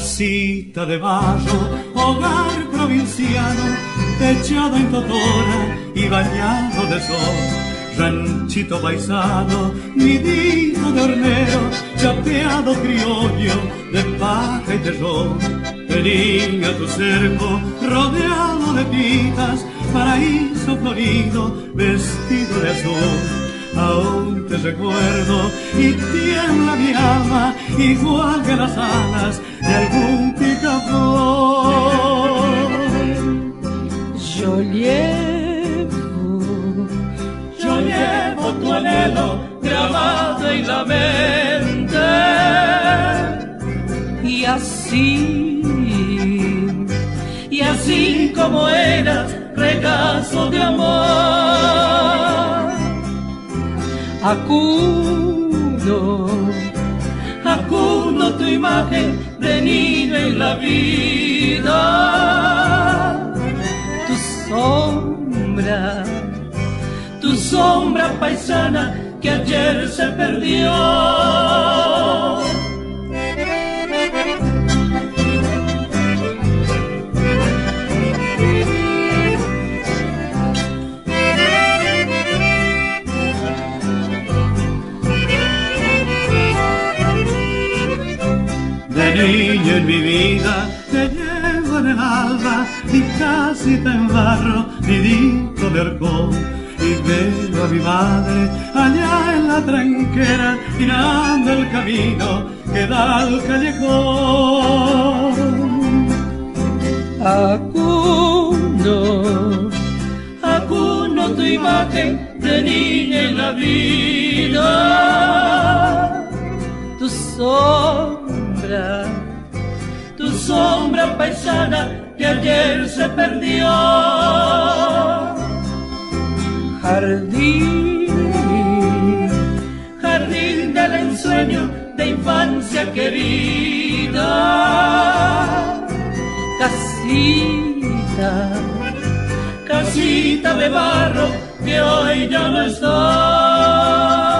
casita de barro, hogar provinciano, techado en totora y bañado de sol. Ranchito paisano, nidito de hornero, chapeado criollo de paja y de ron. Venía a tu cerco, rodeado de pitas, paraíso florido, vestido de azul. Aún te recuerdo y tiembla mi alma, igual que las alas de algún picaflor. Yo llevo tu anhelo grabado en la mente, y así como eras, regazo de amor. Acuno tu imagen de niño en la vida, tu sombra paisana que ayer se perdió. De niño en mi vida te llevo en el alba, mi casita en barro, nidito de horcón. Y veo a mi madre allá en la tranquera, tirando el camino que da al callejón. Acuno tu imagen de niña en la vida, tu sombra paisana que ayer se perdió. Jardín del ensueño de infancia querida, casita de barro que hoy ya no está.